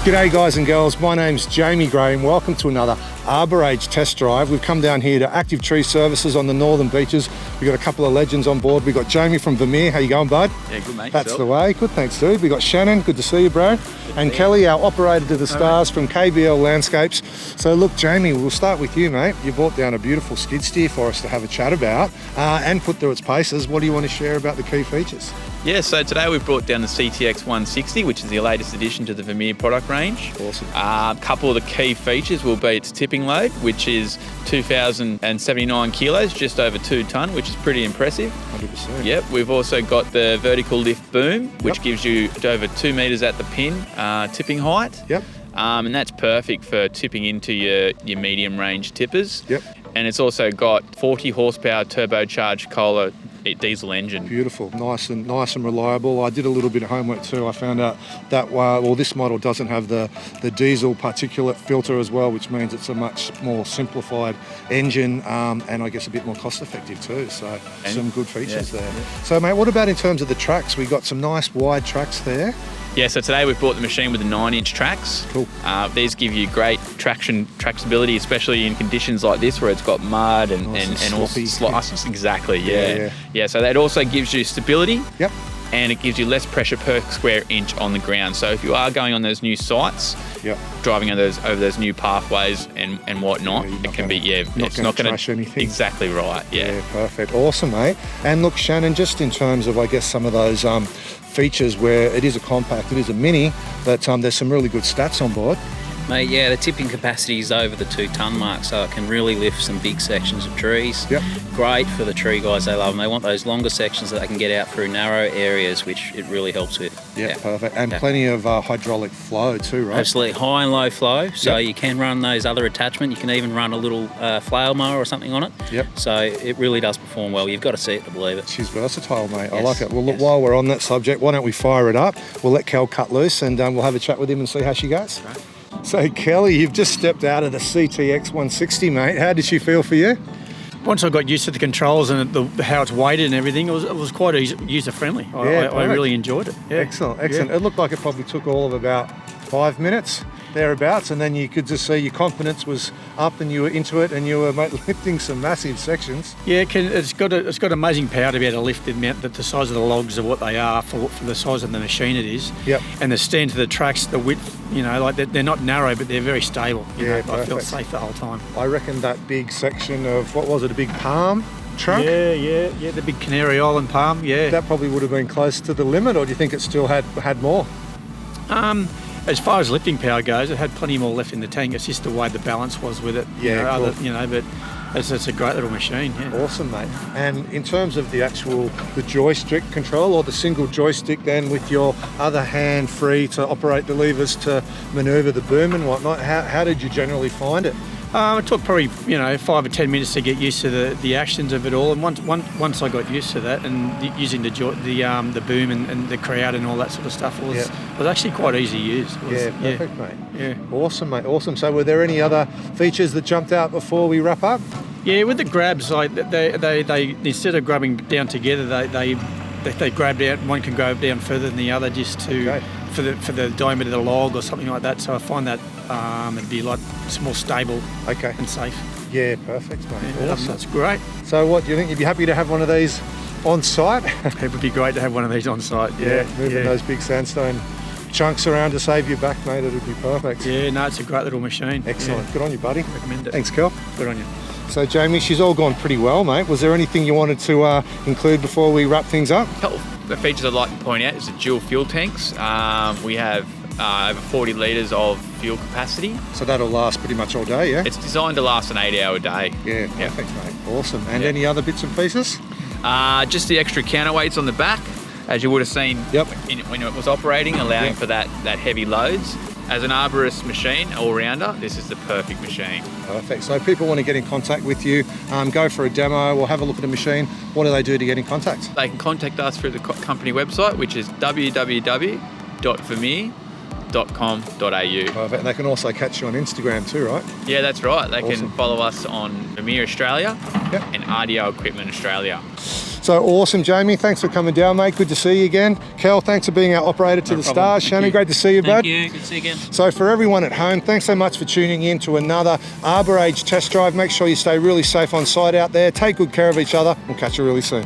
G'day guys and girls, my name's Jamie Gray and welcome to another Arbor Age test drive. We've come down here to Active Tree Services on the Northern Beaches. We've got a couple of legends on board. We've got Jamie from Vermeer. How you going, bud? Yeah, good mate. That's the way. Good, thanks dude. We've got Shannon, good to see you bro. And Kelly, our operator to the stars from KBL Landscapes. So look Jamie, we'll start with you mate. You brought down a beautiful skid steer for us to have a chat about and put through its paces. What do you want to share about the key features? Yeah, so today we've brought down the CTX160, which is the latest addition to the Vermeer product range. Awesome. A couple of the key features will be its tipping load, which is 2,079 kilos, just over 2 tonne, which is pretty impressive. 100%. Yep, we've also got the vertical lift boom, which gives you over 2 metres at the pin tipping height. Yep. And that's perfect for tipping into your medium range tippers. Yep. And it's also got 40 horsepower turbocharged Kohler diesel engine. Beautiful, nice and reliable. I did a little bit of homework too. I found out that this model doesn't have the diesel particulate filter as well, which means it's a much more simplified engine and I guess a bit more cost effective too. So some good features there. Yeah. So mate, what about in terms of the tracks? We got some nice wide tracks there. Yeah, so today we've bought the machine with the 9-inch tracks. Cool. These give you great trackability, especially in conditions like this where it's got mud and all sloppy. Exactly, yeah. So that also gives you stability. Yep. And it gives you less pressure per square inch on the ground. So if you are going on those new sites, driving over those new pathways and whatnot, it can be it's not going to trash anything. Exactly right. Yeah, perfect, awesome, mate. And look, Shannon, just in terms of I guess some of those features where it is a compact, it is a mini, but there's some really good stats on board. Mate, yeah, the tipping capacity is over the 2 tonne mark, so it can really lift some big sections of trees. Yep. Great for the tree guys, they love them. They want those longer sections that they can get out through narrow areas, which it really helps with. Yeah, perfect. And plenty of hydraulic flow too, right? Absolutely, high and low flow, so you can run those other attachments. You can even run a little flail mower or something on it. Yep. So it really does perform well. You've got to see it to believe it. She's versatile, mate. Yes. I like it. Well, look, while we're on that subject, why don't we fire it up? We'll let Kel cut loose and we'll have a chat with him and see how she goes. Right. So Kelly, you've just stepped out of the CTX160, mate. How did she feel for you? Once I got used to the controls and how it's weighted and everything, it was quite user-friendly. I really enjoyed it. Yeah. Excellent. Yeah. It looked like it probably took all of about 5 minutes, thereabouts, and then you could just see your confidence was up and you were into it and you were lifting some massive sections. Yeah, it's got amazing power to be able to lift the amount, the size of the logs of what they are for the size of the machine it is. Yep. And the stand to the tracks, the width, they're not narrow, but they're very stable. I felt safe the whole time. I reckon that big section of, what was it, a big palm trunk? Yeah, the big Canary Island palm, yeah. That probably would have been close to the limit, or do you think it still had more? As far as lifting power goes, it had plenty more left in the tank. It's just the way the balance was with it. But it's a great little machine. Yeah. Awesome, mate. And in terms of the joystick control or the single joystick, then with your other hand free to operate the levers to manoeuvre the boom and whatnot, how did you generally find it? It took probably 5 or 10 minutes to get used to the actions of it all, and once I got used to that and using the boom and the crowd and all that sort of stuff, it was actually quite easy to use. Perfect, mate. Yeah, awesome, mate. Awesome. So, were there any other features that jumped out before we wrap up? Yeah, with the grabs, like they instead of grabbing down together, they grab down. One can go down further than the other, just to for the diameter of the log or something like that. So I find that it'd be it's more stable and safe. Yeah, perfect, mate. Yeah, awesome. That's great. So what, do you think you'd be happy to have one of these on site? It would be great to have one of these on site. Moving those big sandstone chunks around to save your back, mate, it would be perfect. Yeah, no, it's a great little machine. Excellent. Good on you, buddy. Recommend it. Thanks, Kel. Good on you. So Jamie, she's all gone pretty well, mate. Was there anything you wanted to include before we wrap things up? A couple of features I'd like to point out is the dual fuel tanks. We have over 40 litres of fuel capacity. So that'll last pretty much all day, yeah? It's designed to last an 8-hour day. Yeah, perfect, mate. Awesome. And any other bits and pieces? Just the extra counterweights on the back, as you would have seen when it was operating, allowing for that heavy loads. As an arborist machine, all-rounder, this is the perfect machine. Perfect. So if people want to get in contact with you, go for a demo or have a look at the machine, what do they do to get in contact? They can contact us through the company website, which is www.vermeer.com.au. Perfect. And they can also catch you on Instagram too, right? Yeah, that's right. They can follow us on Vermeer Australia and RDO Equipment Australia. So awesome, Jamie. Thanks for coming down, mate. Good to see you again. Kel, thanks for being our operator to the stars. Shannon, great to see you, bud. Thank you. Good to see you again. So for everyone at home, thanks so much for tuning in to another Arbor Age test drive. Make sure you stay really safe on site out there. Take good care of each other. We'll catch you really soon.